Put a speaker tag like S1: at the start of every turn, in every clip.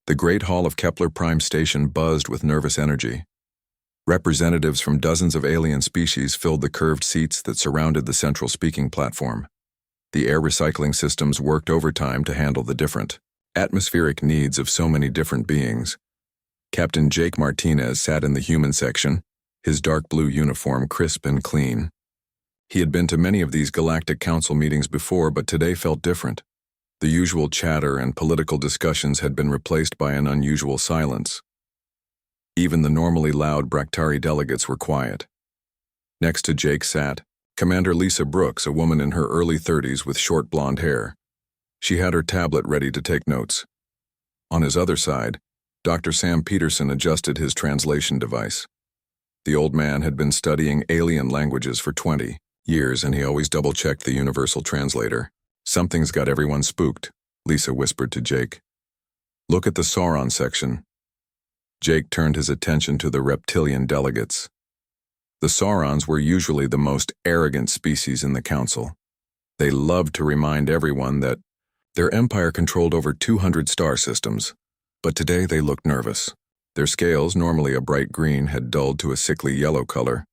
S1: The Great Hall of Kepler Prime Station buzzed with nervous energy. Representatives from dozens of alien species filled the curved seats that surrounded the central speaking platform. The air recycling systems worked overtime to handle the different atmospheric needs of so many different beings. Captain Jake Martinez sat in the human section, his dark blue uniform crisp and clean. He had been to many of these Galactic Council meetings before, but today felt different. The usual chatter and political discussions had been replaced by an unusual silence. Even the normally loud Bractari delegates were quiet. Next to Jake sat Commander Lisa Brooks, a woman in her early 30s with short blonde hair. She had her tablet ready to take notes. On his other side, Dr. Sam Peterson adjusted his translation device. The old man had been studying alien languages for 20 years, and he always double-checked the universal translator. "Something's got everyone spooked," Lisa whispered to Jake. "Look at the Sauron section." Jake turned his attention to the reptilian delegates. The Saurons were usually the most arrogant species in the council. They loved to remind everyone that their empire controlled over 200 star systems, but today they looked nervous. Their scales, normally a bright green, had dulled to a sickly yellow color.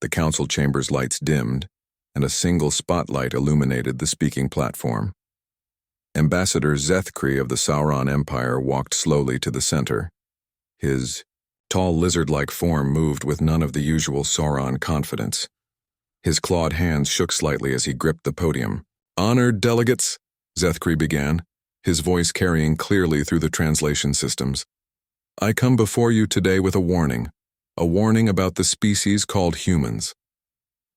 S1: The council chamber's lights dimmed, and a single spotlight illuminated the speaking platform. Ambassador Zethkri of the Sauron Empire walked slowly to the center. His tall lizard-like form moved with none of the usual Sauron confidence. His clawed hands shook slightly as he gripped the podium. "Honored delegates," Zethkri began, his voice carrying clearly through the translation systems. "I come before you today with a warning about the species called humans."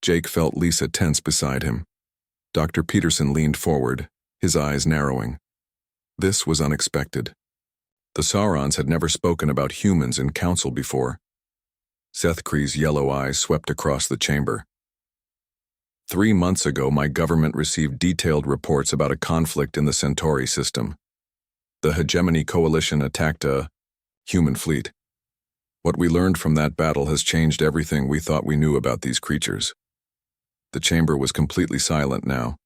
S1: Jake felt Lisa tense beside him. Dr. Peterson leaned forward, his eyes narrowing. This was unexpected. The Saurons had never spoken about humans in council before. Zethkri's yellow eyes swept across the chamber. 3 months ago, my government received detailed reports about a conflict in the Centauri system. The Hegemony Coalition attacked a human fleet. What we learned from that battle has changed everything we thought we knew about these creatures. The chamber was completely silent now.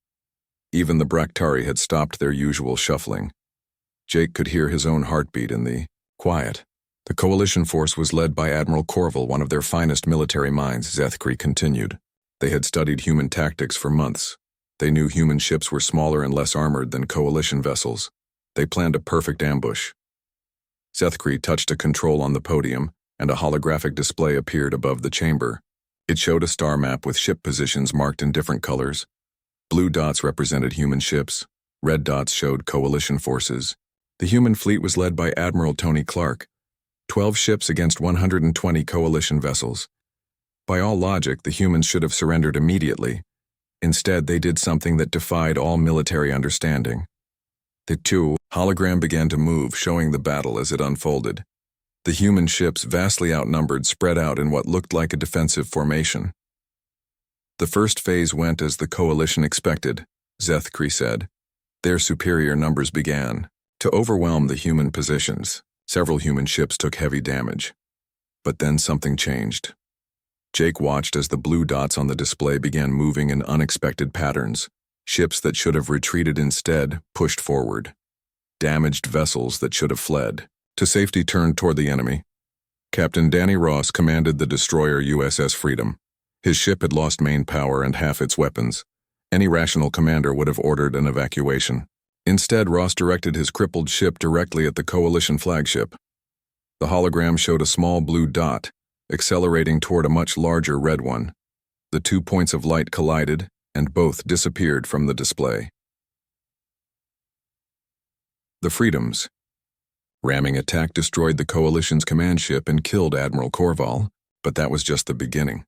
S1: Even the Bractari had stopped their usual shuffling. Jake could hear his own heartbeat in the quiet. The coalition force was led by Admiral Corval, one of their finest military minds, Zethkri continued. They had studied human tactics for months. They knew human ships were smaller and less armored than coalition vessels. They planned a perfect ambush. Zethkri touched a control on the podium, and a holographic display appeared above the chamber. It showed a star map with ship positions marked in different colors. Blue dots represented human ships. Red dots showed coalition forces. The human fleet was led by Admiral Tony Clark. 12 ships against 120 coalition vessels. By all logic, the humans should have surrendered immediately. Instead, they did something that defied all military understanding. The hologram began to move, showing the battle as it unfolded. The human ships, vastly outnumbered, spread out in what looked like a defensive formation. The first phase went as the coalition expected, Zethkri said. Their superior numbers began to overwhelm the human positions. Several human ships took heavy damage. But then something changed. Jake watched as the blue dots on the display began moving in unexpected patterns. Ships that should have retreated instead pushed forward. Damaged vessels that should have fled to safety turned toward the enemy. Captain Danny Ross commanded the destroyer USS Freedom. His ship had lost main power and half its weapons. Any rational commander would have ordered an evacuation. Instead, Ross directed his crippled ship directly at the coalition flagship. The hologram showed a small blue dot, accelerating toward a much larger red one. The 2 points of light collided, and both disappeared from the display. The Freedom's ramming attack destroyed the coalition's command ship and killed Admiral Corval, but that was just the beginning.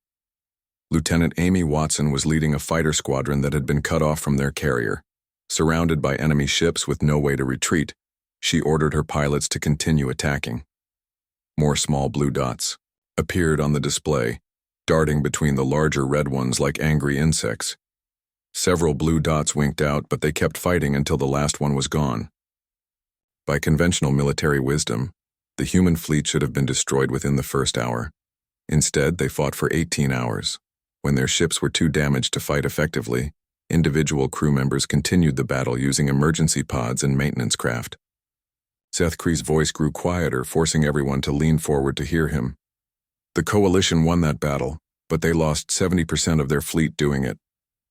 S1: Lieutenant Amy Watson was leading a fighter squadron that had been cut off from their carrier. Surrounded by enemy ships with no way to retreat, she ordered her pilots to continue attacking. More small blue dots appeared on the display, darting between the larger red ones like angry insects. Several blue dots winked out, but they kept fighting until the last one was gone. By conventional military wisdom, the human fleet should have been destroyed within the first hour. Instead, they fought for 18 hours. When their ships were too damaged to fight effectively, individual crew members continued the battle using emergency pods and maintenance craft. Zethkri's voice grew quieter, forcing everyone to lean forward to hear him. The Coalition won that battle, but they lost 70% of their fleet doing it.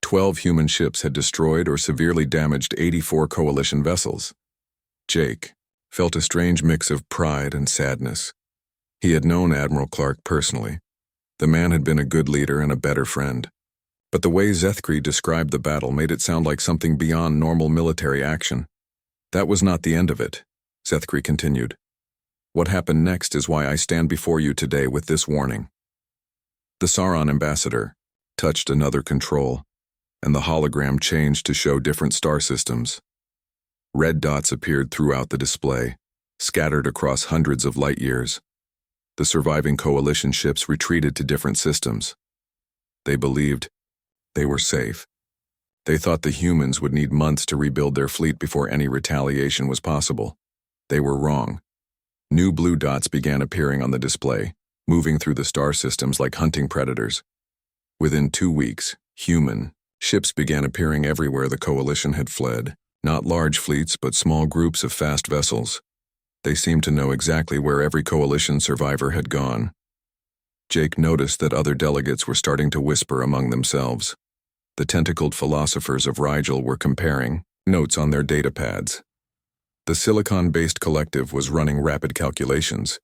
S1: 12 human ships had destroyed or severely damaged 84 Coalition vessels. Jake felt a strange mix of pride and sadness. He had known Admiral Clark personally. The man had been a good leader and a better friend. But the way Zethkri described the battle made it sound like something beyond normal military action. That was not the end of it, Zethkri continued. What happened next is why I stand before you today with this warning. The Sauron ambassador touched another control, and the hologram changed to show different star systems. Red dots appeared throughout the display, scattered across hundreds of light years. The surviving Coalition ships retreated to different systems. They believed they were safe. They thought the humans would need months to rebuild their fleet before any retaliation was possible. They were wrong. New blue dots began appearing on the display, moving through the star systems like hunting predators. Within 2 weeks, human ships began appearing everywhere the Coalition had fled. Not large fleets, but small groups of fast vessels. They seemed to know exactly where every Coalition survivor had gone. Jake noticed that other delegates were starting to whisper among themselves. The tentacled philosophers of Rigel were comparing notes on their data pads. The silicon-based collective was running rapid calculations.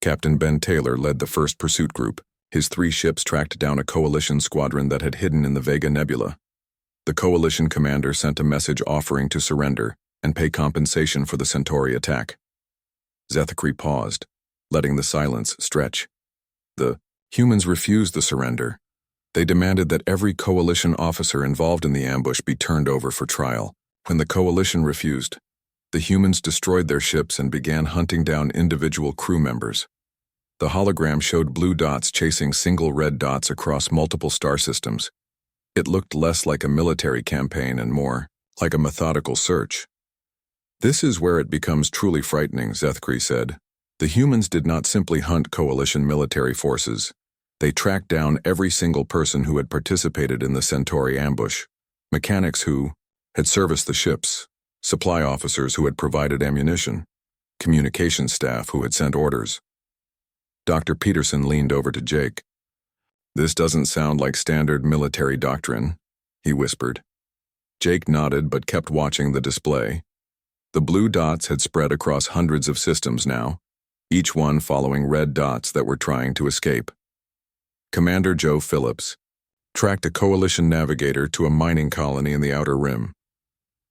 S1: Captain Ben Taylor led the first pursuit group. His 3 ships tracked down a Coalition squadron that had hidden in the Vega Nebula. The Coalition commander sent a message offering to surrender and pay compensation for the Centauri attack. Zethkri paused, letting the silence stretch. The humans refused the surrender. They demanded that every Coalition officer involved in the ambush be turned over for trial. When the Coalition refused, the humans destroyed their ships and began hunting down individual crew members. The hologram showed blue dots chasing single red dots across multiple star systems. It looked less like a military campaign and more like a methodical search. This is where it becomes truly frightening, Zethkri said. The humans did not simply hunt Coalition military forces. They tracked down every single person who had participated in the Centauri ambush. Mechanics who had serviced the ships, supply officers who had provided ammunition, communications staff who had sent orders. Dr. Peterson leaned over to Jake. This doesn't sound like standard military doctrine, he whispered. Jake nodded but kept watching the display. The blue dots had spread across hundreds of systems now, each one following red dots that were trying to escape. Commander Joe Phillips tracked a Coalition navigator to a mining colony in the Outer Rim.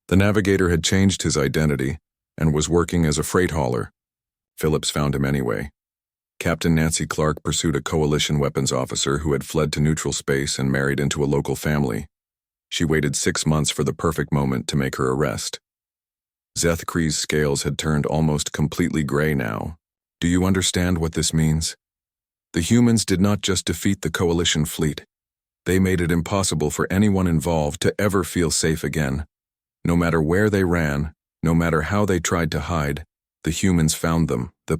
S1: The navigator had changed his identity and was working as a freight hauler. Phillips found him anyway. Captain Nancy Clark pursued a Coalition weapons officer who had fled to neutral space and married into a local family. She waited 6 months for the perfect moment to make her arrest. Zethkri's scales had turned almost completely gray now. Do you understand what this means? The humans did not just defeat the Coalition fleet. They made it impossible for anyone involved to ever feel safe again. No matter where they ran, no matter how they tried to hide, the humans found them. The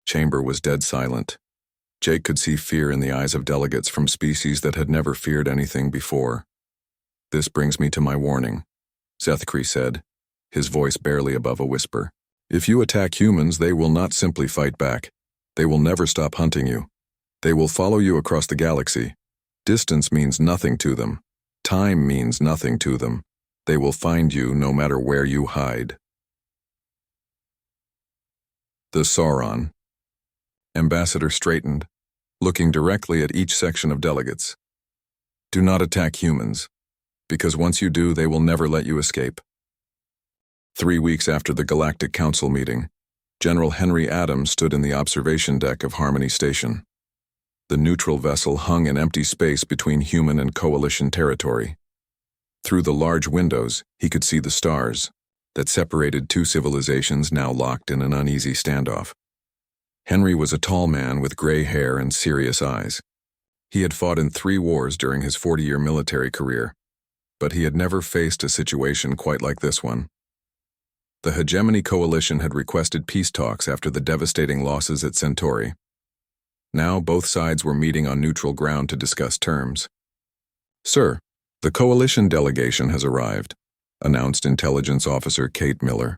S1: chamber was dead silent. Jake could see fear in the eyes of delegates from species that had never feared anything before. This brings me to my warning, Zethkri said, his voice barely above a whisper. If you attack humans, they will not simply fight back. They will never stop hunting you. They will follow you across the galaxy. Distance means nothing to them. Time means nothing to them. They will find you no matter where you hide. The Sauron. Ambassador straightened, looking directly at each section of delegates. Do not attack humans, because once you do, they will never let you escape. 3 weeks after the Galactic Council meeting, General Henry Adams stood in the observation deck of Harmony Station. The neutral vessel hung in empty space between human and Coalition territory. Through the large windows, he could see the stars that separated 2 civilizations now locked in an uneasy standoff. Henry was a tall man with gray hair and serious eyes. He had fought in 3 wars during his 40-year military career, but he had never faced a situation quite like this one. The Hegemony Coalition had requested peace talks after the devastating losses at Centauri. Now both sides were meeting on neutral ground to discuss terms. Sir, the Coalition delegation has arrived, announced Intelligence Officer Kate Miller.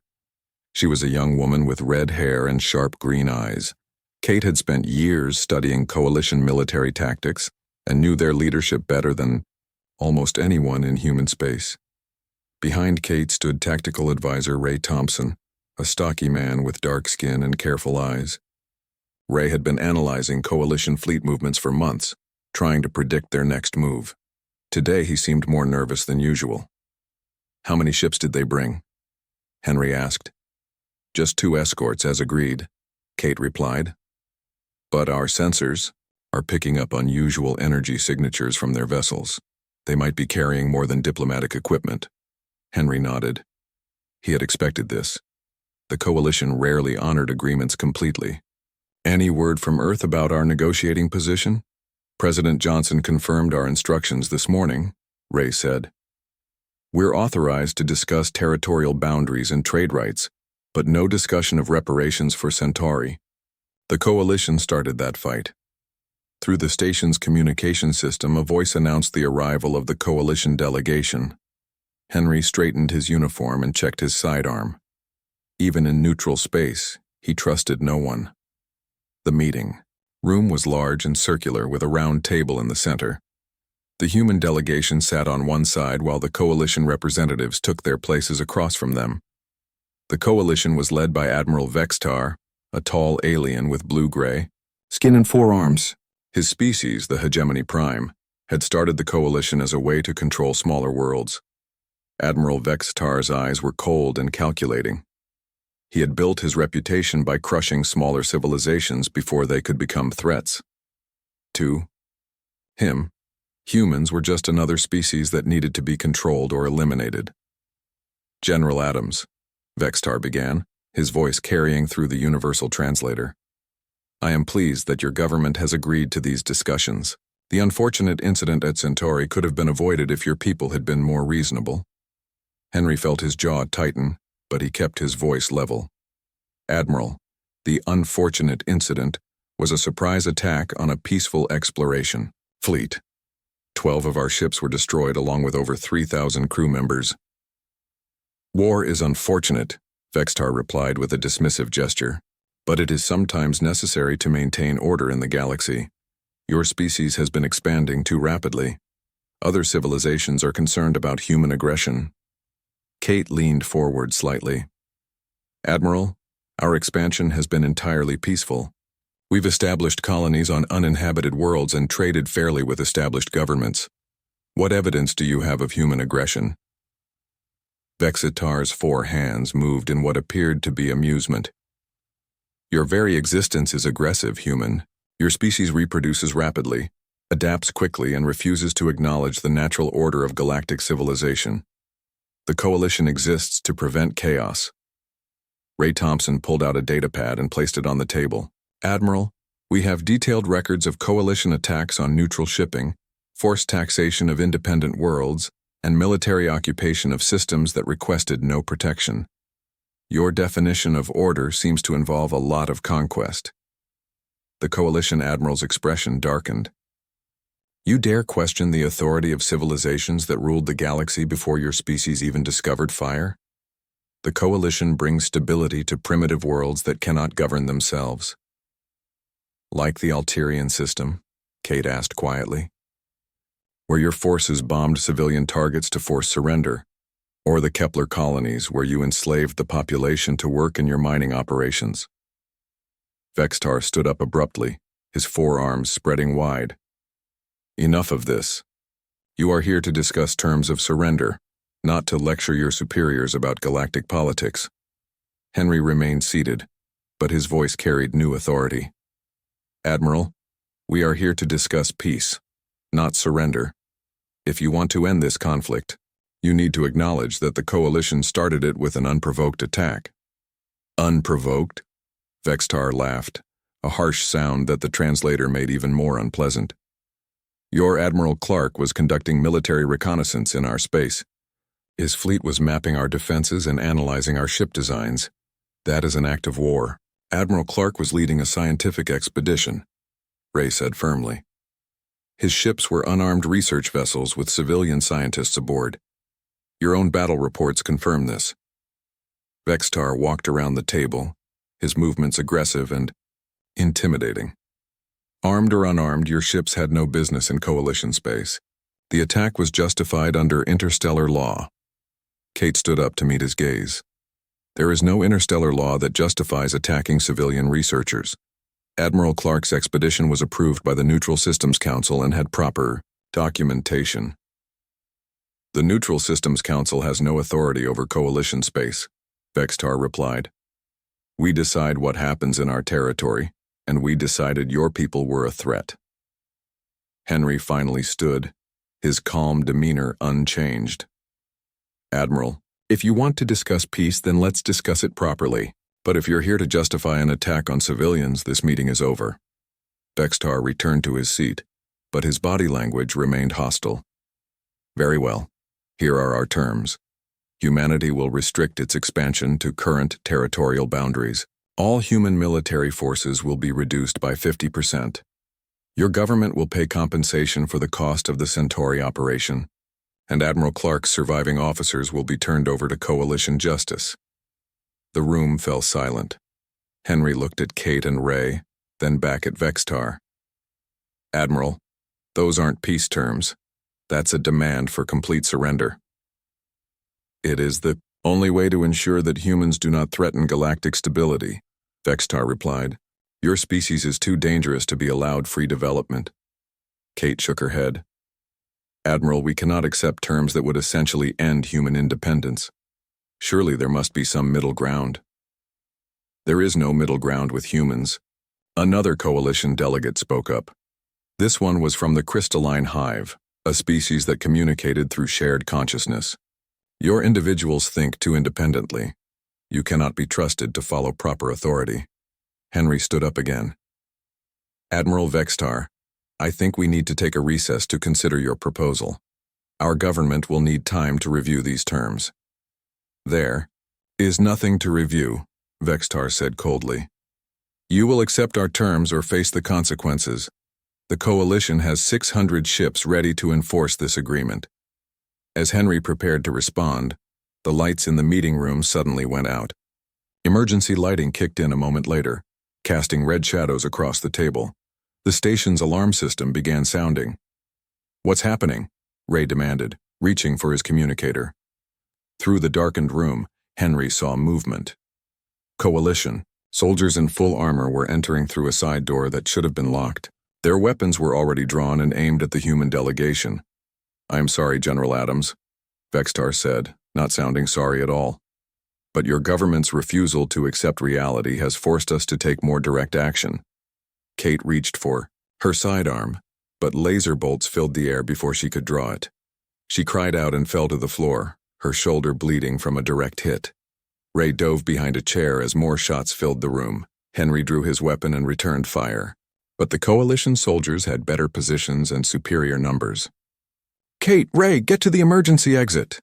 S1: She was a young woman with red hair and sharp green eyes. Kate had spent years studying coalition military tactics and knew their leadership better than almost anyone in human space. Behind Kate stood tactical advisor Ray Thompson, a stocky man with dark skin and careful eyes. Ray had been analyzing coalition fleet movements for months, trying to predict their next move. Today he seemed more nervous than usual. "How many ships did they bring?" Henry asked. "Just 2 escorts, as agreed," Kate replied. "But our sensors are picking up unusual energy signatures from their vessels. They might be carrying more than diplomatic equipment." Henry nodded. He had expected this. The coalition rarely honored agreements completely. "Any word from Earth about our negotiating position?" "President Johnson confirmed our instructions this morning," Ray said. "We're authorized to discuss territorial boundaries and trade rights, but no discussion of reparations for Centauri." The coalition started that fight. Through the station's communication system, a voice announced the arrival of the coalition delegation. Henry straightened his uniform and checked his sidearm. Even in neutral space, he trusted no one. The meeting room was large and circular with a round table in the center. The human delegation sat on one side while the coalition representatives took their places across from them. The coalition was led by Admiral Vextar, a tall alien with blue-gray skin and 4 arms. His species, the Hegemony Prime, had started the coalition as a way to control smaller worlds. Admiral Vextar's eyes were cold and calculating. He had built his reputation by crushing smaller civilizations before they could become threats. To him, humans were just another species that needed to be controlled or eliminated. "General Adams," Vextar began, his voice carrying through the universal translator. "I am pleased that your government has agreed to these discussions. The unfortunate incident at Centauri could have been avoided if your people had been more reasonable." Henry felt his jaw tighten, but he kept his voice level. "Admiral, the unfortunate incident was a surprise attack on a peaceful exploration fleet. 12 of our ships were destroyed along with over 3,000 crew members." "War is unfortunate," Vextar replied with a dismissive gesture, "but it is sometimes necessary to maintain order in the galaxy. Your species has been expanding too rapidly. Other civilizations are concerned about human aggression." Kate leaned forward slightly. "Admiral, our expansion has been entirely peaceful. We've established colonies on uninhabited worlds and traded fairly with established governments. What evidence do you have of human aggression?" Vexitar's 4 hands moved in what appeared to be amusement. "Your very existence is aggressive, human. Your species reproduces rapidly, adapts quickly, and refuses to acknowledge the natural order of galactic civilization. The coalition exists to prevent chaos." Ray Thompson pulled out a datapad and placed it on the table. "Admiral, we have detailed records of coalition attacks on neutral shipping, forced taxation of independent worlds, and military occupation of systems that requested no protection. Your definition of order seems to involve a lot of conquest." The coalition admiral's expression darkened. "You dare question the authority of civilizations that ruled the galaxy before your species even discovered fire? The coalition brings stability to primitive worlds that cannot govern themselves." "Like the Alterian system?" Kate asked quietly. "Where your forces bombed civilian targets to force surrender, or the Kepler colonies where you enslaved the population to work in your mining operations." Vextar stood up abruptly, his 4 arms spreading wide. "Enough of this. You are here to discuss terms of surrender, not to lecture your superiors about galactic politics." Henry remained seated, but his voice carried new authority. "Admiral, we are here to discuss peace, not surrender. If you want to end this conflict, you need to acknowledge that the coalition started it with an unprovoked attack." "Unprovoked?" Vextar laughed, a harsh sound that the translator made even more unpleasant. "Your Admiral Clark was conducting military reconnaissance in our space. His fleet was mapping our defenses and analyzing our ship designs. That is an act of war. Admiral Clark was leading a scientific expedition," Ray said firmly. "His ships were unarmed research vessels with civilian scientists aboard. Your own battle reports confirm this." Vextar walked around the table, his movements aggressive and intimidating. Armed or unarmed, your ships had no business in Coalition space. The attack was justified under interstellar law. Kate stood up to meet his gaze. There is no interstellar law that justifies attacking civilian researchers. Admiral Clark's expedition was approved by the Neutral Systems Council and had proper documentation. The Neutral Systems Council has no authority over Coalition space, Vextar replied. We decide what happens in our territory, and we decided your people were a threat. Henry finally stood, his calm demeanor unchanged. Admiral, if you want to discuss peace, then let's discuss it properly. But if you're here to justify an attack on civilians, this meeting is over. Vextar returned to his seat, but his body language remained hostile. Very well. Here are our terms. Humanity will restrict its expansion to current territorial boundaries. All human military forces will be reduced by 50%. Your government will pay compensation for the cost of the Centauri operation, and Admiral Clark's surviving officers will be turned over to Coalition justice. The room fell silent. Henry looked at Kate and Ray, then back at Vextar. Admiral, those aren't peace terms. That's a demand for complete surrender. It is the only way to ensure that humans do not threaten galactic stability, Vextar replied. Your species is too dangerous to be allowed free development. Kate shook her head. Admiral, we cannot accept terms that would essentially end human independence. Surely there must be some middle ground. There is no middle ground with humans. Another Coalition delegate spoke up. This one was from the crystalline hive, a species that communicated through shared consciousness. Your individuals think too independently. You cannot be trusted to follow proper authority. Henry stood up again. Admiral Vextar, I think we need to take a recess to consider your proposal. Our government will need time to review these terms. There is nothing to review, Vextar said coldly. You will accept our terms or face the consequences. The Coalition has 600 ships ready to enforce this agreement. As Henry prepared to respond, the lights in the meeting room suddenly went out. Emergency lighting kicked in a moment later, casting red shadows across the table. The station's alarm system began sounding. What's happening? Ray demanded, reaching for his communicator. Through the darkened room, Henry saw movement. Coalition. Soldiers in full armor were entering through a side door that should have been locked. Their weapons were already drawn and aimed at the human delegation. I'm sorry, General Adams, Vextar said, not sounding sorry at all. But your government's refusal to accept reality has forced us to take more direct action. Kate reached for her sidearm, but laser bolts filled the air before she could draw it. She cried out and fell to the floor, her shoulder bleeding from a direct hit. Ray dove behind a chair as more shots filled the room. Henry drew his weapon and returned fire. But the Coalition soldiers had better positions and superior numbers. Kate, Ray, get to the emergency exit!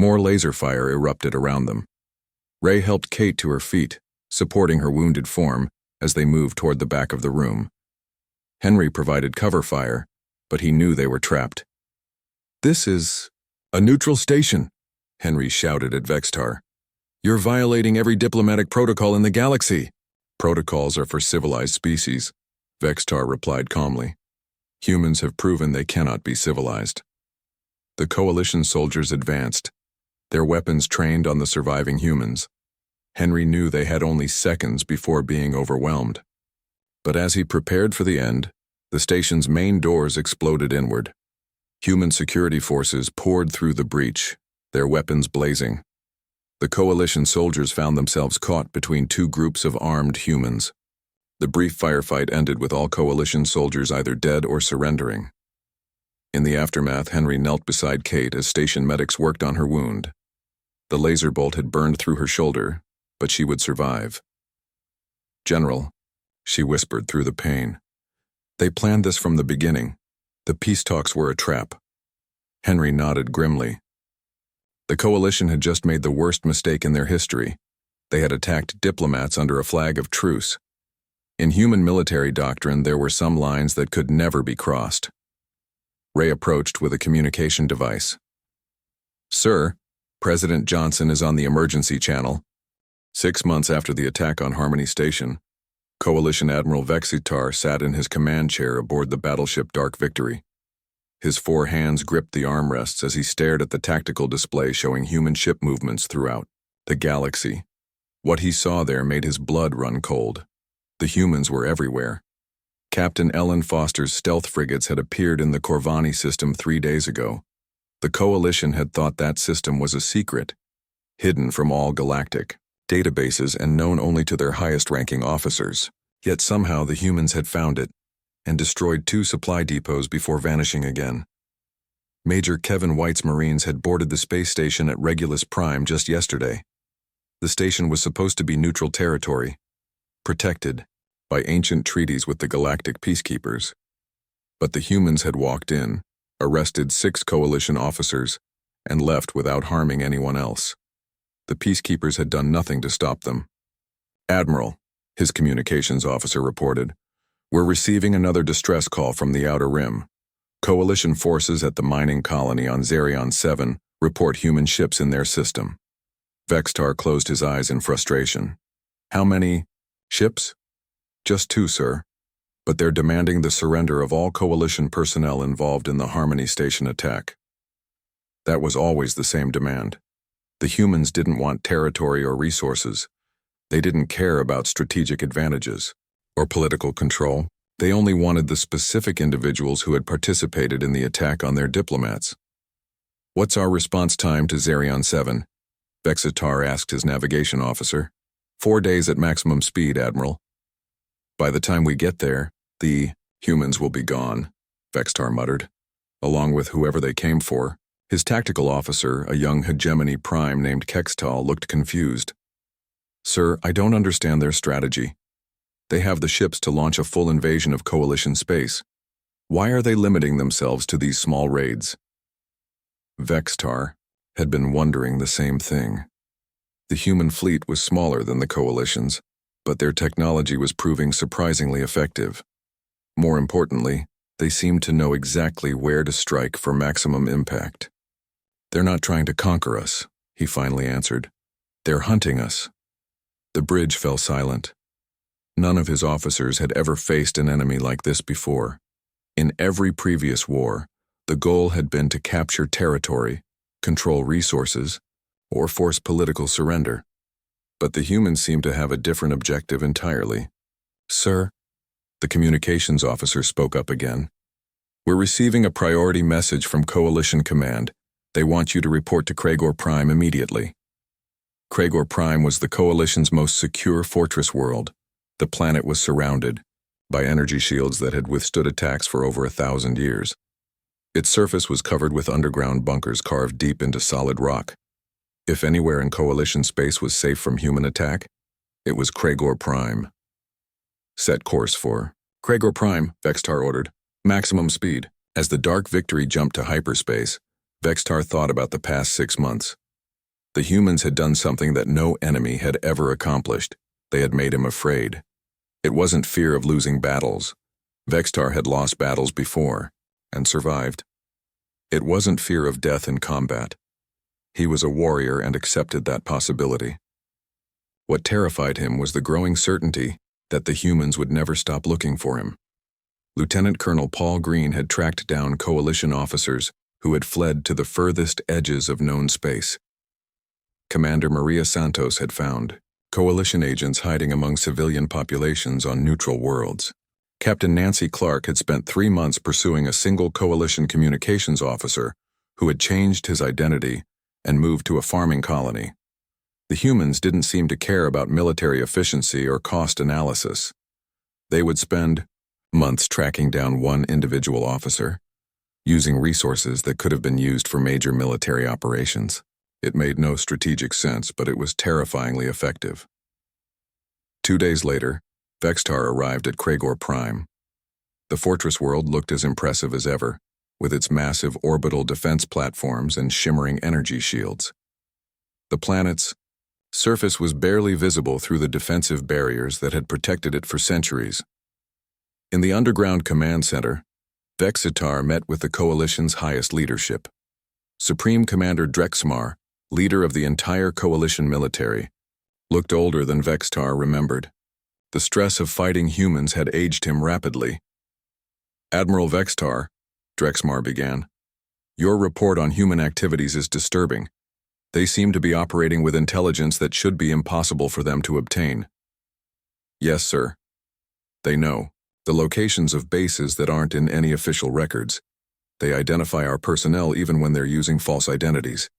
S1: More laser fire erupted around them. Ray helped Kate to her feet, supporting her wounded form as they moved toward the back of the room. Henry provided cover fire, but he knew they were trapped. This is a neutral station, Henry shouted at Vextar. You're violating every diplomatic protocol in the galaxy. Protocols are for civilized species, Vextar replied calmly. Humans have proven they cannot be civilized. The Coalition soldiers advanced, their weapons trained on the surviving humans. Henry knew they had only seconds before being overwhelmed. But as he prepared for the end, the station's main doors exploded inward. Human security forces poured through the breach, their weapons blazing. The Coalition soldiers found themselves caught between two groups of armed humans. The brief firefight ended with all Coalition soldiers either dead or surrendering. In the aftermath, Henry knelt beside Kate as station medics worked on her wound. The laser bolt had burned through her shoulder, but she would survive. General, she whispered through the pain. They planned this from the beginning. The peace talks were a trap. Henry nodded grimly. The Coalition had just made the worst mistake in their history. They had attacked diplomats under a flag of truce. In human military doctrine, there were some lines that could never be crossed. Ray approached with a communication device. Sir, President Johnson is on the emergency channel. 6 months after the attack on Harmony Station, Coalition Admiral Vexitar sat in his command chair aboard the battleship Dark Victory. His 4 hands gripped the armrests as he stared at the tactical display showing human ship movements throughout the galaxy. What he saw there made his blood run cold. The humans were everywhere. Captain Ellen Foster's stealth frigates had appeared in the Corvani system 3 days ago. The Coalition had thought that system was a secret, hidden from all galactic databases and known only to their highest-ranking officers. Yet somehow the humans had found it and destroyed 2 supply depots before vanishing again. Major Kevin White's Marines had boarded the space station at Regulus Prime just yesterday. The station was supposed to be neutral territory, protected by ancient treaties with the galactic peacekeepers. But the humans had walked in, arrested 6 Coalition officers, and left without harming anyone else. The peacekeepers had done nothing to stop them. "Admiral," his communications officer reported, "we're receiving another distress call from the Outer Rim. Coalition forces at the mining colony on Zerion 7 report human ships in their system." Vexitar closed his eyes in frustration. "How many ships?" "Just 2, sir. But they're demanding the surrender of all Coalition personnel involved in the Harmony Station attack." That was always the same demand. The humans didn't want territory or resources. They didn't care about strategic advantages or political control. They only wanted the specific individuals who had participated in the attack on their diplomats. "What's our response time to Zerion 7? Vexitar asked his navigation officer. 4 days at maximum speed, Admiral." "By the time we get there, the humans will be gone," Vexitar muttered, "along with whoever they came for." His tactical officer, a young hegemony prime named Kextal, looked confused. "Sir, I don't understand their strategy. They have the ships to launch a full invasion of Coalition space. Why are they limiting themselves to these small raids?" Vexitar had been wondering the same thing. The human fleet was smaller than the Coalition's, but their technology was proving surprisingly effective. More importantly, they seemed to know exactly where to strike for maximum impact. "They're not trying to conquer us," he finally answered. "They're hunting us." The bridge fell silent. None of his officers had ever faced an enemy like this before. In every previous war, the goal had been to capture territory, control resources, or force political surrender. But the humans seemed to have a different objective entirely. "Sir," the communications officer spoke up again, "we're receiving a priority message from Coalition Command. They want you to report to Kragor Prime immediately." Kragor Prime was the Coalition's most secure fortress world. The planet was surrounded by energy shields that had withstood attacks for over 1,000 years. Its surface was covered with underground bunkers carved deep into solid rock. If anywhere in Coalition space was safe from human attack, it was Kragor Prime. "Set course for Kragor Prime," Vexitar ordered. "Maximum speed." As the Dark Victory jumped to hyperspace, Vexitar thought about the past 6 months. The humans had done something that no enemy had ever accomplished. They had made him afraid. It wasn't fear of losing battles. Vexitar had lost battles before, and survived. It wasn't fear of death in combat. He was a warrior and accepted that possibility. What terrified him was the growing certainty that the humans would never stop looking for him. Lieutenant Colonel Paul Green had tracked down Coalition officers who had fled to the furthest edges of known space. Commander Maria Santos had found Coalition agents hiding among civilian populations on neutral worlds. Captain Nancy Clark had spent 3 months pursuing a single Coalition communications officer who had changed his identity and moved to a farming colony. The humans didn't seem to care about military efficiency or cost analysis. They would spend months tracking down one individual officer, using resources that could have been used for major military operations. It made no strategic sense, but it was terrifyingly effective. 2 days later, Vexitar arrived at Kragor Prime. The fortress world looked as impressive as ever, with its massive orbital defense platforms and shimmering energy shields. The planet's surface was barely visible through the defensive barriers that had protected it for centuries. In the underground command center, Vexitar met with the Coalition's highest leadership. Supreme Commander Drexmar, leader of the entire Coalition military, looked older than Vextar remembered. The stress of fighting humans had aged him rapidly. "Admiral Vextar," Drexmar began, "your report on human activities is disturbing. They seem to be operating with intelligence that should be impossible for them to obtain." "Yes, sir. They know the locations of bases that aren't in any official records. They identify our personnel even when they're using false identities.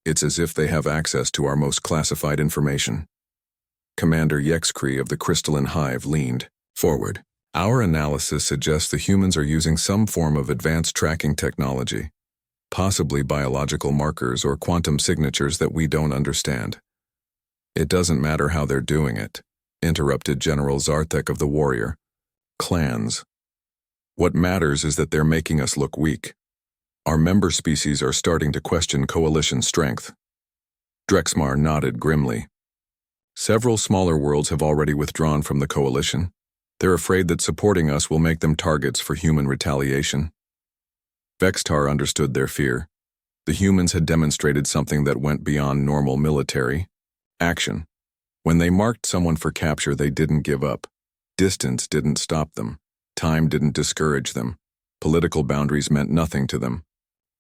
S1: It's as if they have access to our most classified information." Commander Yexkree of the Crystalline Hive leaned forward. "Our analysis suggests the humans are using some form of advanced tracking technology, possibly biological markers or quantum signatures that we don't understand." "It doesn't matter how they're doing it," interrupted General Zarthek of the Warrior. "Clans. What matters is that they're making us look weak. Our member species are starting to question coalition strength." Drexmar nodded grimly. "Several smaller worlds have already withdrawn from the coalition. They're afraid that supporting us will make them targets for human retaliation." Vextar understood their fear. The humans had demonstrated something that went beyond normal military action. When they marked someone for capture, they didn't give up. Distance didn't stop them. Time didn't discourage them. Political boundaries meant nothing to them.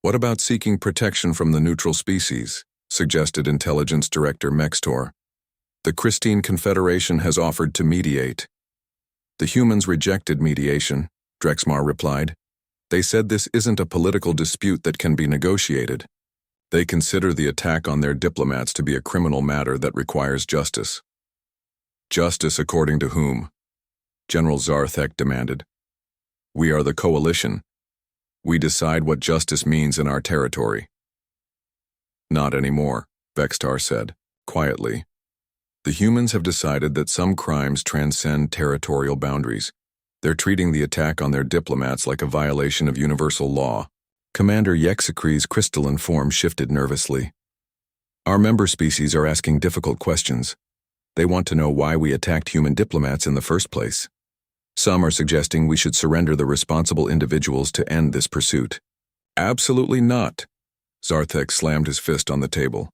S1: "What about seeking protection from the neutral species?" suggested Intelligence Director Mextor. "The Christine Confederation has offered to mediate." "The humans rejected mediation," Drexmar replied. "They said this isn't a political dispute that can be negotiated. They consider the attack on their diplomats to be a criminal matter that requires justice." "Justice according to whom?" General Zarthek demanded. "We are the coalition. We decide what justice means in our territory." "Not anymore," Vextar said, quietly. "The humans have decided that some crimes transcend territorial boundaries. They're treating the attack on their diplomats like a violation of universal law." Commander Yexekree's crystalline form shifted nervously. "Our member species are asking difficult questions. They want to know why we attacked human diplomats in the first place. Some are suggesting we should surrender the responsible individuals to end this pursuit." "Absolutely not." Zarthek slammed his fist on the table.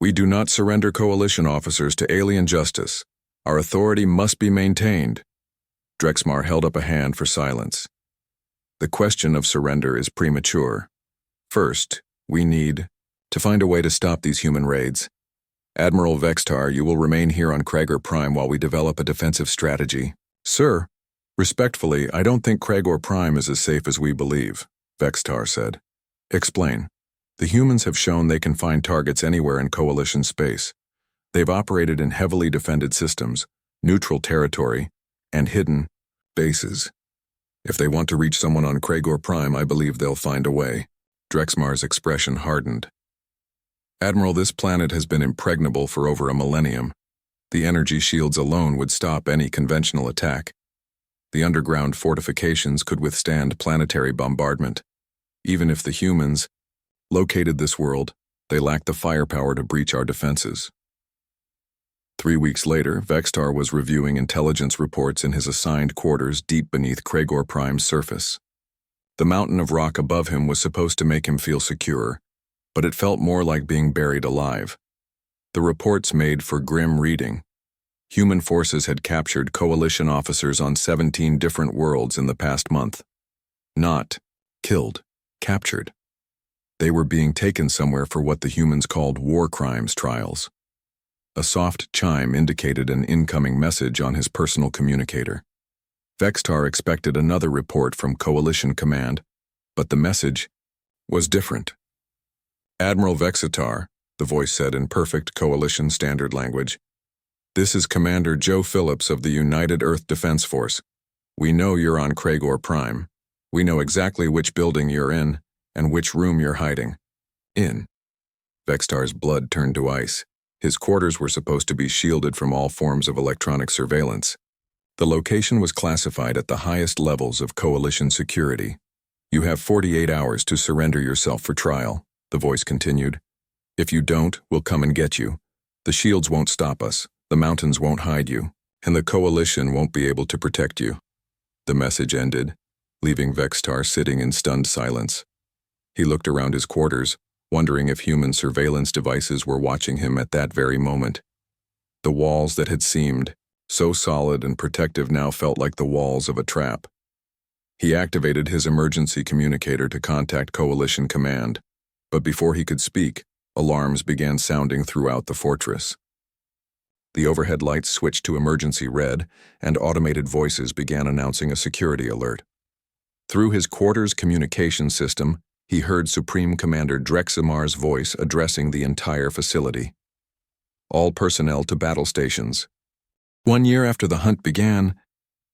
S1: "We do not surrender coalition officers to alien justice. Our authority must be maintained." Drexmar held up a hand for silence. "The question of surrender is premature. First, we need to find a way to stop these human raids. Admiral Vextar, you will remain here on Krager Prime while we develop a defensive strategy." "Sir, respectfully, I don't think Kragor Prime is as safe as we believe," Vextar said. "Explain." "The humans have shown they can find targets anywhere in coalition space. They've operated in heavily defended systems, neutral territory, and hidden bases. If they want to reach someone on Kragor Prime, I believe they'll find a way." Drexmar's expression hardened. "Admiral, this planet has been impregnable for over a millennium. The energy shields alone would stop any conventional attack. The underground fortifications could withstand planetary bombardment. Even if the humans located this world, they lack the firepower to breach our defenses." 3 weeks later, Vextar was reviewing intelligence reports in his assigned quarters deep beneath Kragor Prime's surface. The mountain of rock above him was supposed to make him feel secure, but it felt more like being buried alive. The reports made for grim reading. Human forces had captured coalition officers on 17 different worlds in the past month. Not killed, captured. They were being taken somewhere for what the humans called war crimes trials. A soft chime indicated an incoming message on his personal communicator. Vextar expected another report from Coalition Command, but the message was different. "Admiral Vexitar," the voice said in perfect Coalition standard language, "this is Commander Joe Phillips of the United Earth Defense Force. We know you're on Kragor Prime. We know exactly which building you're in and which room you're hiding in." Vextar's blood turned to ice. His quarters were supposed to be shielded from all forms of electronic surveillance. The location was classified at the highest levels of coalition security. "You have 48 hours to surrender yourself for trial," the voice continued. "If you don't, we'll come and get you. The shields won't stop us, the mountains won't hide you, and the coalition won't be able to protect you." The message ended, leaving Vextar sitting in stunned silence. He looked around his quarters, wondering if human surveillance devices were watching him at that very moment. The walls that had seemed so solid and protective now felt like the walls of a trap. He activated his emergency communicator to contact Coalition Command, but before he could speak, alarms began sounding throughout the fortress. The overhead lights switched to emergency red, and automated voices began announcing a security alert. Through his quarters communication system, he heard Supreme Commander Dreximar's voice addressing the entire facility. All personnel to battle stations. 1 year after the hunt began,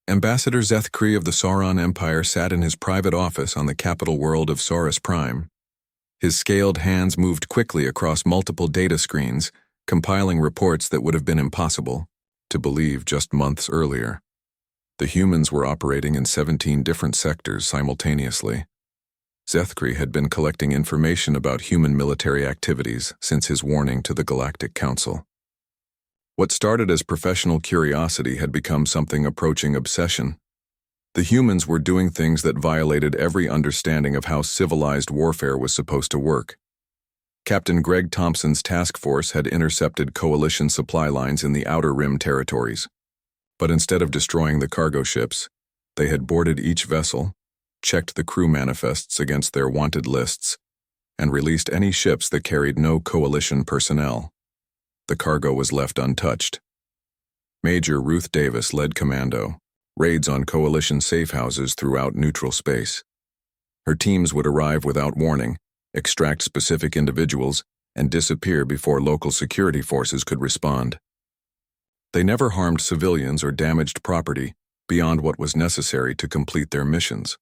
S1: Ambassador Zethkri of the Sauron Empire sat in his private office on the capital world of Saurus Prime. His scaled hands moved quickly across multiple data screens, compiling reports that would have been impossible to believe just months earlier. The humans were operating in 17 different sectors simultaneously. Zethkri had been collecting information about human military activities since his warning to the Galactic Council. What started as professional curiosity had become something approaching obsession. The humans were doing things that violated every understanding of how civilized warfare was supposed to work. Captain Greg Thompson's task force had intercepted Coalition supply lines in the Outer Rim territories. But instead of destroying the cargo ships, they had boarded each vessel, checked the crew manifests against their wanted lists, and released any ships that carried no Coalition personnel. The cargo was left untouched. Major Ruth Davis led commando, raids on Coalition safe houses throughout neutral space. Her teams would arrive without warning, extract specific individuals, and disappear before local security forces could respond. They never harmed civilians or damaged property beyond what was necessary to complete their missions.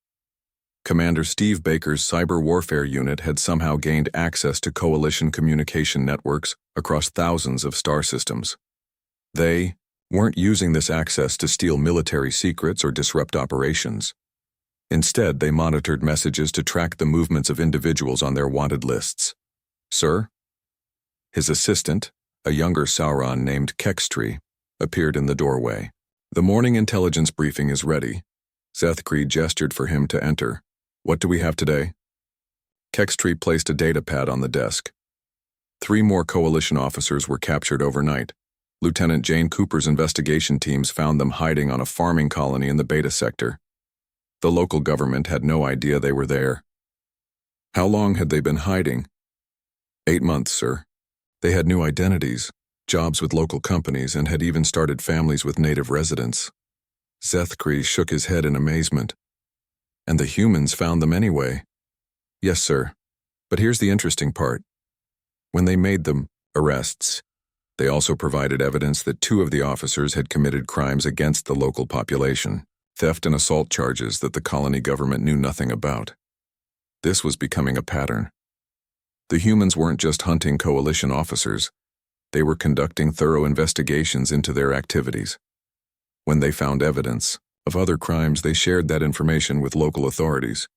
S1: Commander Steve Baker's cyber warfare unit had somehow gained access to Coalition communication networks across thousands of star systems. They weren't using this access to steal military secrets or disrupt operations. Instead, they monitored messages to track the movements of individuals on their wanted lists. Sir? His assistant, a younger Sauron named Kextree, appeared in the doorway. The morning intelligence briefing is ready. Zethkri gestured for him to enter. What do we have today? Kextree placed a data pad on the desk. 3 more Coalition officers were captured overnight. Lieutenant Jane Cooper's investigation teams found them hiding on a farming colony in the Beta sector. The local government had no idea they were there. How long had they been hiding? 8 months, sir. They had new identities, jobs with local companies, and had even started families with native residents. Zethkri shook his head in amazement. And the humans found them anyway. Yes, sir. But here's the interesting part. When they made them arrests, they also provided evidence that 2 of the officers had committed crimes against the local population, theft and assault charges that the colony government knew nothing about. This was becoming a pattern. The humans weren't just hunting Coalition officers. They were conducting thorough investigations into their activities. When they found evidence of other crimes, they shared that information with local authorities.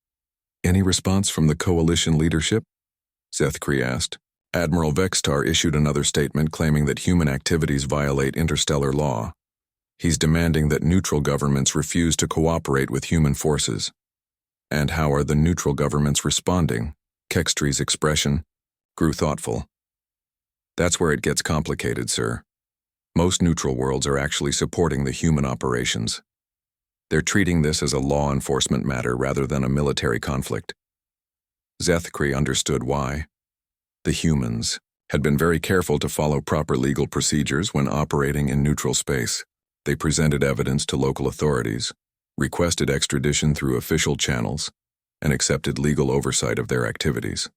S1: Any response from the Coalition leadership? Zethkri asked. Admiral Vextar issued another statement claiming that human activities violate interstellar law. He's demanding that neutral governments refuse to cooperate with human forces. And how are the neutral governments responding? Kextree's expression grew thoughtful. That's where it gets complicated, sir. Most neutral worlds are actually supporting the human operations. They're treating this as a law enforcement matter rather than a military conflict. Zethkri understood why. The humans had been very careful to follow proper legal procedures when operating in neutral space. They presented evidence to local authorities, requested extradition through official channels, and accepted legal oversight of their activities.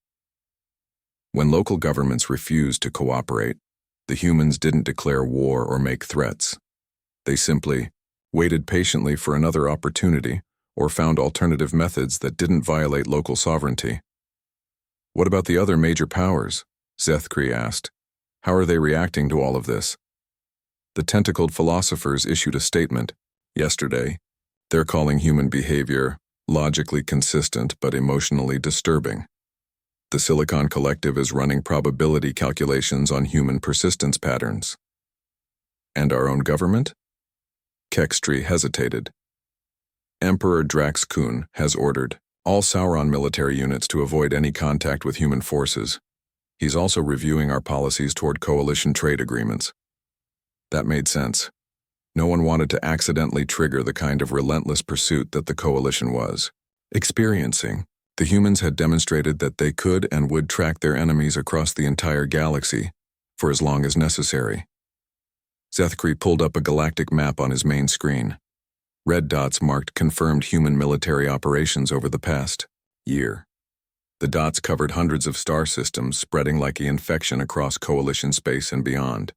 S1: When local governments refused to cooperate, the humans didn't declare war or make threats. They simply waited patiently for another opportunity or found alternative methods that didn't violate local sovereignty. What about the other major powers? Zethkri asked. How are they reacting to all of this? The tentacled philosophers issued a statement yesterday. They're calling human behavior logically consistent but emotionally disturbing. The Silicon Collective is running probability calculations on human persistence patterns. And our own government? Kextree hesitated. Emperor Drax Kun has ordered all Sauron military units to avoid any contact with human forces. He's also reviewing our policies toward Coalition trade agreements. That made sense. No one wanted to accidentally trigger the kind of relentless pursuit that the Coalition was experiencing. The humans had demonstrated that they could and would track their enemies across the entire galaxy for as long as necessary. Zethkri pulled up a galactic map on his main screen. Red dots marked confirmed human military operations over the past year. The dots covered hundreds of star systems spreading like an infection across Coalition space and beyond.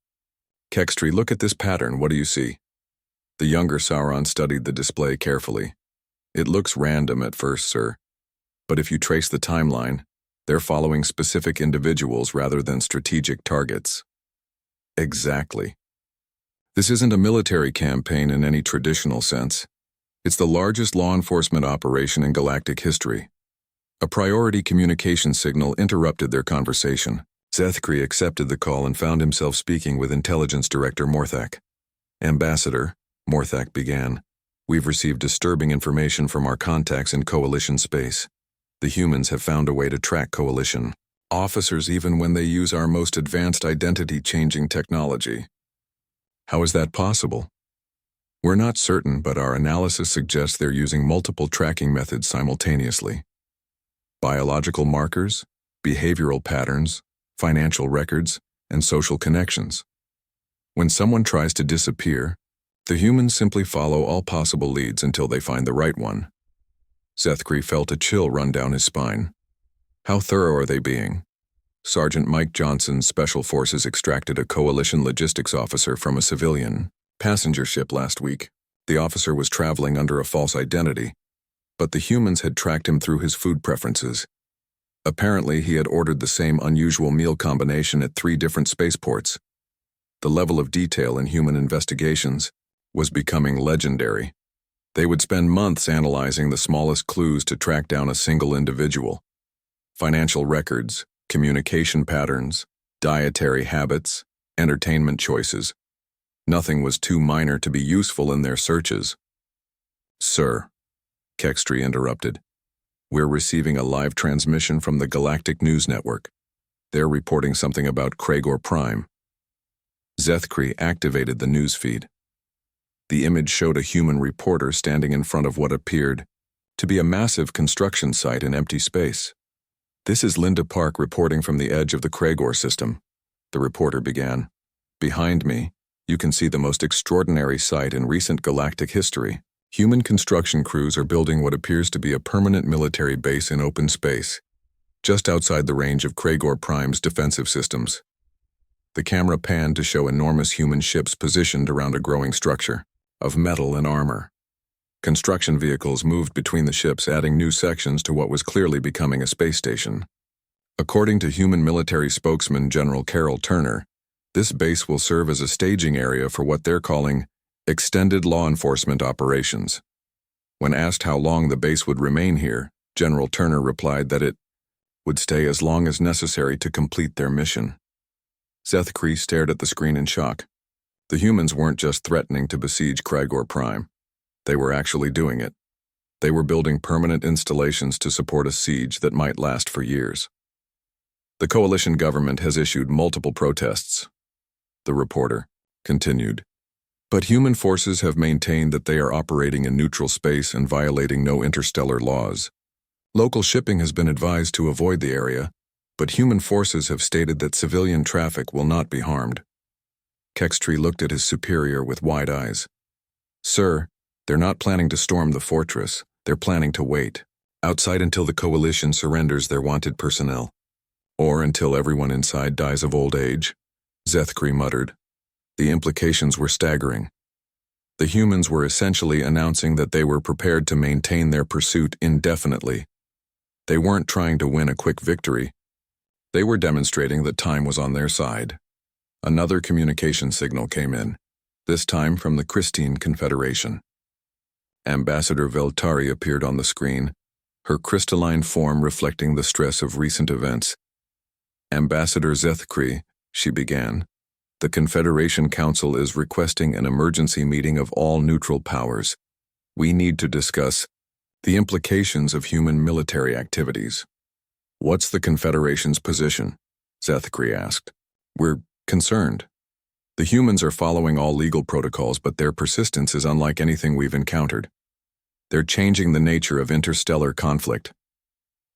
S1: Kextri, look at this pattern, what do you see? The younger Sauron studied the display carefully. It looks random at first, sir. But if you trace the timeline, they're following specific individuals rather than strategic targets. Exactly. This isn't a military campaign in any traditional sense. It's the largest law enforcement operation in galactic history. A priority communication signal interrupted their conversation. Zethkri accepted the call and found himself speaking with Intelligence Director Morthak. Ambassador, Morthak began, we've received disturbing information from our contacts in Coalition space. The humans have found a way to track Coalition officers even when they use our most advanced identity-changing technology. How is that possible? We're not certain, but our analysis suggests they're using multiple tracking methods simultaneously. Biological markers, behavioral patterns, financial records, and social connections. When someone tries to disappear, the humans simply follow all possible leads until they find the right one. Zethkri felt a chill run down his spine. How thorough are they being? Sergeant Mike Johnson's Special Forces extracted a Coalition logistics officer from a civilian passenger ship last week. The officer was traveling under a false identity, but the humans had tracked him through his food preferences. Apparently, he had ordered the same unusual meal combination at 3 different spaceports. The level of detail in human investigations was becoming legendary. They would spend months analyzing the smallest clues to track down a single individual. Financial records, communication patterns, dietary habits, entertainment choices. Nothing was too minor to be useful in their searches. Sir, Kextri interrupted, we're receiving a live transmission from the Galactic News Network. They're reporting something about Kragor Prime. Zethkri activated the news feed. The image showed a human reporter standing in front of what appeared to be a massive construction site in empty space. This is Linda Park reporting from the edge of the Kragor system, the reporter began. Behind me, you can see the most extraordinary sight in recent galactic history. Human construction crews are building what appears to be a permanent military base in open space, just outside the range of Kragor Prime's defensive systems. The camera panned to show enormous human ships positioned around a growing structure of metal and armor. Construction vehicles moved between the ships, adding new sections to what was clearly becoming a space station. According to human military spokesman General Carol Turner, this base will serve as a staging area for what they're calling extended law enforcement operations. When asked how long the base would remain here, General Turner replied that it would stay as long as necessary to complete their mission. Zethkri stared at the screen in shock. The humans weren't just threatening to besiege Kragor Prime. They were actually doing it. They were building permanent installations to support a siege that might last for years. The coalition government has issued multiple protests, the reporter continued. But human forces have maintained that they are operating in neutral space and violating no interstellar laws. Local shipping has been advised to avoid the area, but human forces have stated that civilian traffic will not be harmed. Kextri looked at his superior with wide eyes. Sir, they're not planning to storm the fortress. They're planning to wait outside until the coalition surrenders their wanted personnel. Or until everyone inside dies of old age, Zethkri muttered. The implications were staggering. The humans were essentially announcing that they were prepared to maintain their pursuit indefinitely. They weren't trying to win a quick victory. They were demonstrating that time was on their side. Another communication signal came in, this time from the Christine Confederation. Ambassador Veltari appeared on the screen, her crystalline form reflecting the stress of recent events. Ambassador Zethkri, she began. The Confederation Council is requesting an emergency meeting of all neutral powers. We need to discuss the implications of human military activities. What's the Confederation's position? Zethkri asked. We're concerned. The humans are following all legal protocols, but their persistence is unlike anything we've encountered. They're changing the nature of interstellar conflict.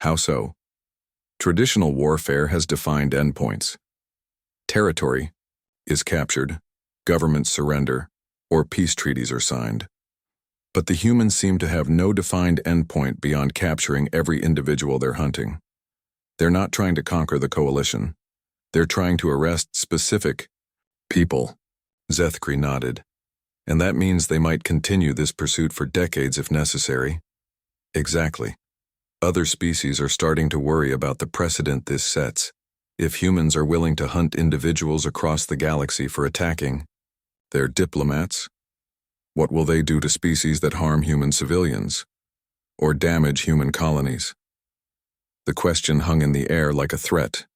S1: How so? Traditional warfare has defined endpoints. Territory is captured, governments surrender, or peace treaties are signed. But the humans seem to have no defined endpoint beyond capturing every individual they're hunting. They're not trying to conquer the coalition. They're trying to arrest specific people. Zethkri nodded. And that means they might continue this pursuit for decades if necessary. Exactly. Other species are starting to worry about the precedent this sets. If humans are willing to hunt individuals across the galaxy for attacking their diplomats, what will they do to species that harm human civilians or damage human colonies? The question hung in the air like a threat.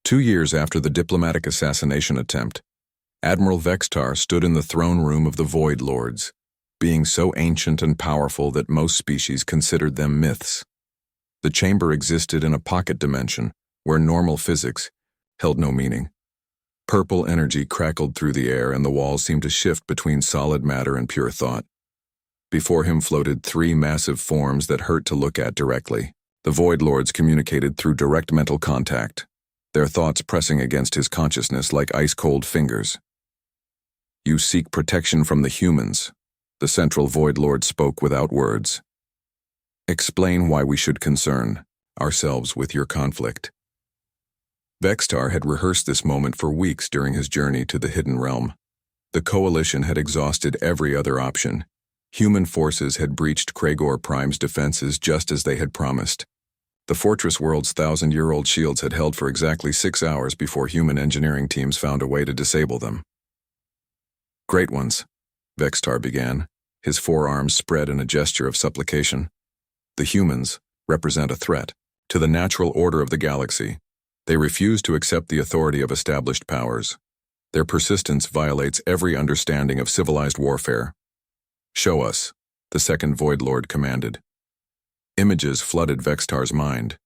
S1: 2 years after the diplomatic assassination attempt, Admiral Vextar stood in the throne room of the Void Lords, being so ancient and powerful that most species considered them myths. The chamber existed in a pocket dimension where normal physics held no meaning. Purple energy crackled through the air, and the walls seemed to shift between solid matter and pure thought. Before him floated 3 massive forms that hurt to look at directly. The Void Lords communicated through direct mental contact, their thoughts pressing against his consciousness like ice-cold fingers. You seek protection from the humans, the Central Void Lord spoke without words. Explain why we should concern ourselves with your conflict. Vextar had rehearsed this moment for weeks during his journey to the Hidden Realm. The Coalition had exhausted every other option. Human forces had breached Kragor Prime's defenses just as they had promised. The fortress world's 1,000-year-old shields had held for exactly 6 hours before human engineering teams found a way to disable them. Great ones, Vextar began, his forearms spread in a gesture of supplication. The humans represent a threat to the natural order of the galaxy. They refuse to accept the authority of established powers. Their persistence violates every understanding of civilized warfare. Show us, the second Void Lord commanded. Images flooded Vextar's mind,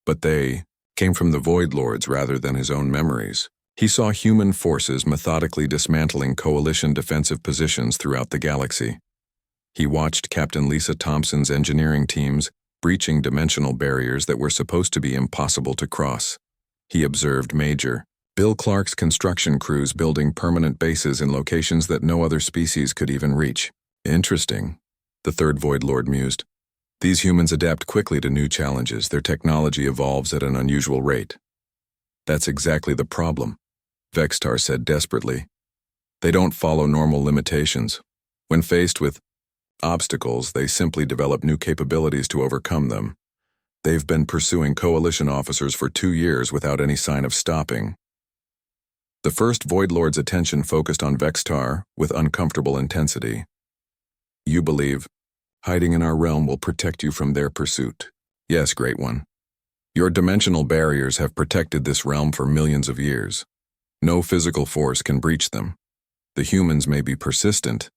S1: but they came from the Void Lords rather than his own memories. He saw human forces methodically dismantling Coalition defensive positions throughout the galaxy. He watched Captain Lisa Thompson's engineering teams breaching dimensional barriers that were supposed to be impossible to cross. He observed Major Bill Clark's construction crews building permanent bases in locations that no other species could even reach. Interesting, the third Void Lord mused. These humans adapt quickly to new challenges. Their technology evolves at an unusual rate. That's exactly the problem, Vextar said desperately. They don't follow normal limitations. When faced with obstacles, they simply develop new capabilities to overcome them. They've been pursuing Coalition officers for 2 years without any sign of stopping. The first Void Lord's attention focused on Vextar with uncomfortable intensity. You believe hiding in our realm will protect you from their pursuit? Yes, Great One. Your dimensional barriers have protected this realm for millions of years. No physical force can breach them. The humans may be persistent,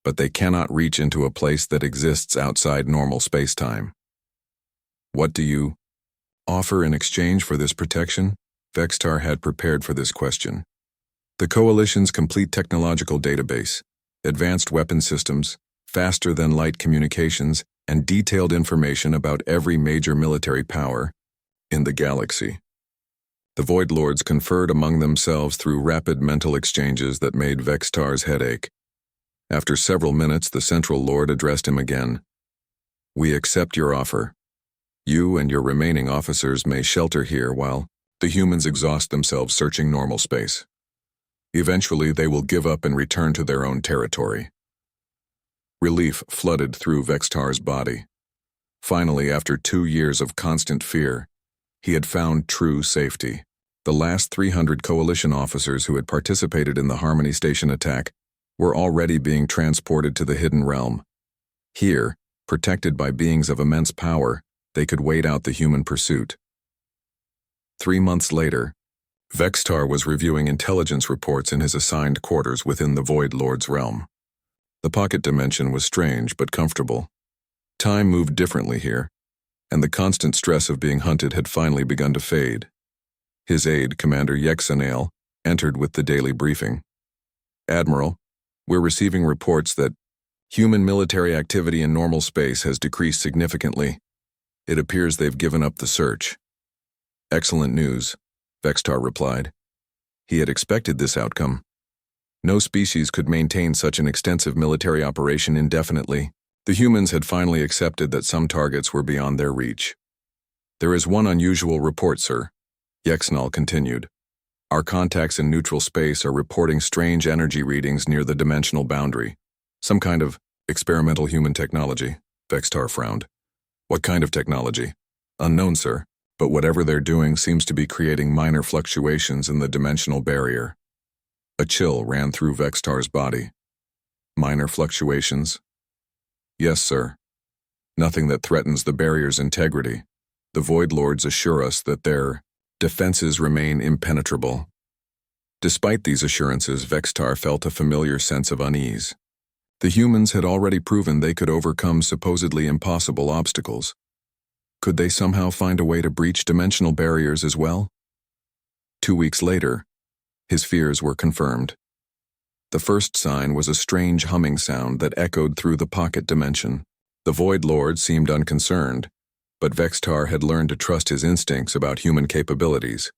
S1: but they cannot reach into a place that exists outside normal space-time. What do you offer in exchange for this protection? Vextar had prepared for this question. The Coalition's complete technological database, advanced weapon systems, faster-than-light communications, and detailed information about every major military power in the galaxy. The Void Lords conferred among themselves through rapid mental exchanges that made Vextar's head ache. After several minutes, the Central Lord addressed him again. We accept your offer. You and your remaining officers may shelter here while the humans exhaust themselves searching normal space. Eventually, they will give up and return to their own territory. Relief flooded through Vextar's body. Finally, after 2 years of constant fear, he had found true safety. The last 300 Coalition officers who had participated in the Harmony Station attack were already being transported to the Hidden Realm. Here, protected by beings of immense power, they could wait out the human pursuit. 3 months later, Vextar was reviewing intelligence reports in his assigned quarters within the Void Lord's realm. The pocket dimension was strange but comfortable. Time moved differently here, and the constant stress of being hunted had finally begun to fade. His aide, Commander Yexanael, entered with the daily briefing. Admiral, we're receiving reports that human military activity in normal space has decreased significantly. It appears they've given up the search. Excellent news, Vextar replied. He had expected this outcome. No species could maintain such an extensive military operation indefinitely. The humans had finally accepted that some targets were beyond their reach. There is one unusual report, sir, Yexnal continued. Our contacts in neutral space are reporting strange energy readings near the dimensional boundary. Some kind of experimental human technology, Vextar frowned. What kind of technology? Unknown, sir, but whatever they're doing seems to be creating minor fluctuations in the dimensional barrier. A chill ran through Vextar's body. Minor fluctuations? Yes, sir. Nothing that threatens the barrier's integrity. The Void Lords assure us that their defenses remain impenetrable. Despite these assurances, Vextar felt a familiar sense of unease. The humans had already proven they could overcome supposedly impossible obstacles. Could they somehow find a way to breach dimensional barriers as well? 2 weeks later, his fears were confirmed. The first sign was a strange humming sound that echoed through the pocket dimension. The Void Lord seemed unconcerned, but Vextar had learned to trust his instincts about human capabilities.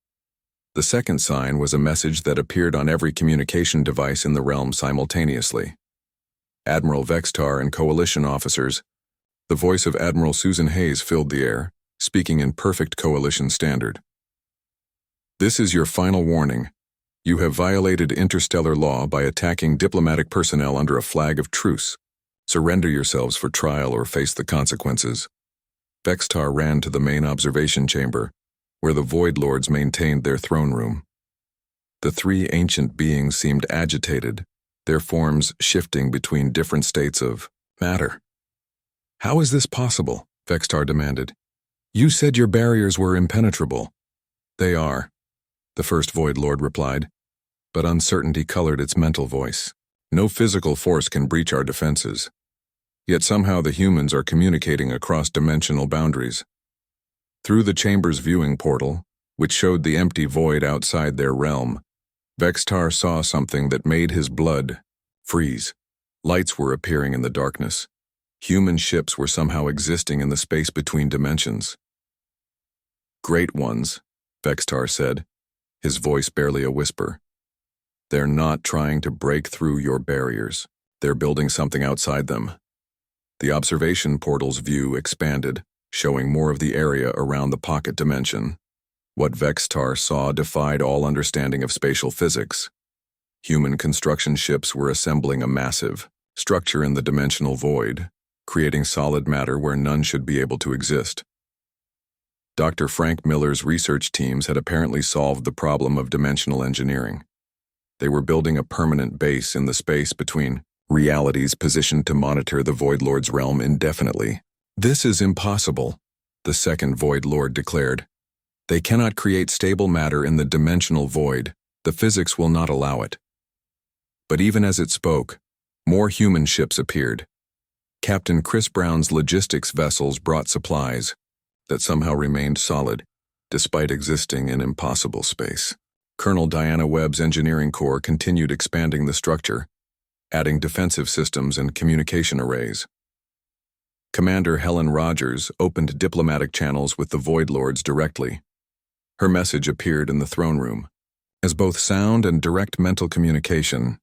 S1: The second sign was a message that appeared on every communication device in the realm simultaneously. Admiral Vextar and coalition officers. The voice of Admiral Susan Hayes filled the air, speaking in perfect coalition standard. This is your final warning. You have violated interstellar law by attacking diplomatic personnel under a flag of truce. Surrender yourselves for trial or face the consequences. Vextar ran to the main observation chamber, where the Void Lords maintained their throne room. The three ancient beings seemed agitated, their forms shifting between different states of matter. How is this possible? Vextar demanded. You said your barriers were impenetrable. They are, the first Void Lord replied, but uncertainty colored its mental voice. No physical force can breach our defenses. Yet somehow the humans are communicating across dimensional boundaries. Through the chamber's viewing portal, which showed the empty void outside their realm, Vextar saw something that made his blood freeze. Lights were appearing in the darkness. Human ships were somehow existing in the space between dimensions. Great ones, Vextar said, his voice barely a whisper. They're not trying to break through your barriers. They're building something outside them. The observation portal's view expanded, showing more of the area around the pocket dimension. What Vextar saw defied all understanding of spatial physics. Human construction ships were assembling a massive structure in the dimensional void, creating solid matter where none should be able to exist. Dr. Frank Miller's research teams had apparently solved the problem of dimensional engineering. They were building a permanent base in the space between realities positioned to monitor the Void Lord's realm indefinitely. This is impossible, the second Void Lord declared. They cannot create stable matter in the dimensional void. The physics will not allow it. But even as it spoke, more human ships appeared. Captain Chris Brown's logistics vessels brought supplies that somehow remained solid, despite existing in impossible space. Colonel Diana Webb's engineering corps continued expanding the structure, adding defensive systems and communication arrays. Commander Helen Rogers opened diplomatic channels with the Void Lords directly. Her message appeared in the throne room as both sound and direct mental communication.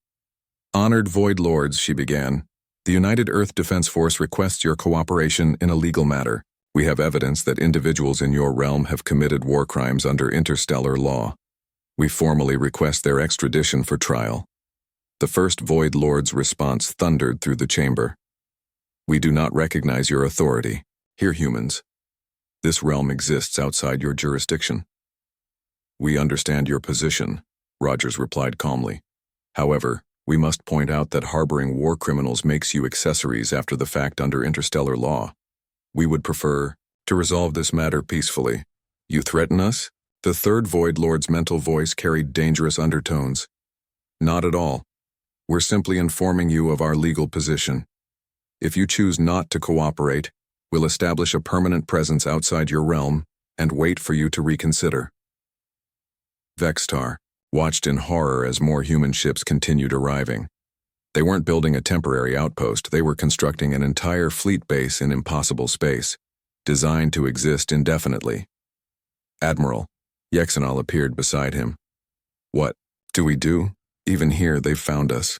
S1: Honored Void Lords, she began, the United Earth Defense Force requests your cooperation in a legal matter. We have evidence that individuals in your realm have committed war crimes under interstellar law. We formally request their extradition for trial. The first Void Lord's response thundered through the chamber. We do not recognize your authority. Here, humans. This realm exists outside your jurisdiction. We understand your position, Rogers replied calmly. However, we must point out that harboring war criminals makes you accessories after the fact under interstellar law. We would prefer to resolve this matter peacefully. You threaten us? The third Void Lord's mental voice carried dangerous undertones. Not at all. We're simply informing you of our legal position. If you choose not to cooperate, we'll establish a permanent presence outside your realm and wait for you to reconsider. Vextar, watched in horror as more human ships continued arriving. They weren't building a temporary outpost, they were constructing an entire fleet base in impossible space, designed to exist indefinitely. Admiral, Yexenal appeared beside him. What do we do? Even here, they've found us.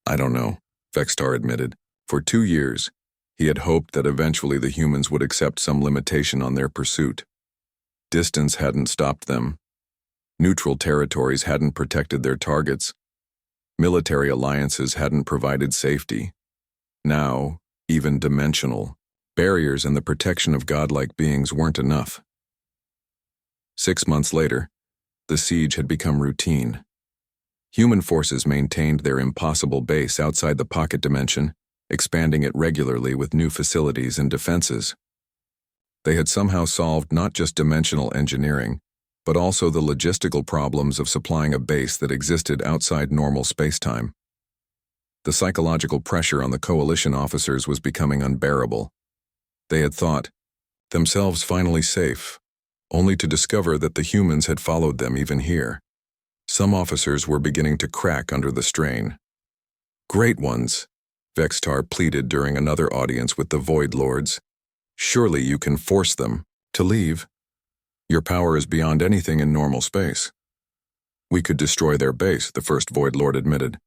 S1: I don't know, Vextar admitted. For 2 years, he had hoped that eventually the humans would accept some limitation on their pursuit. Distance hadn't stopped them. Neutral territories hadn't protected their targets. Military alliances hadn't provided safety. Now, even dimensional barriers and the protection of godlike beings weren't enough. 6 months later, the siege had become routine. Human forces maintained their impossible base outside the pocket dimension, expanding it regularly with new facilities and defenses. They had somehow solved not just dimensional engineering, but also the logistical problems of supplying a base that existed outside normal spacetime. The psychological pressure on the coalition officers was becoming unbearable. They had thought themselves finally safe, only to discover that the humans had followed them even here. Some officers were beginning to crack under the strain. Great ones, Vextar pleaded during another audience with the Void Lords. Surely you can force them to leave. Your power is beyond anything in normal space. We could destroy their base, the first Void Lord admitted.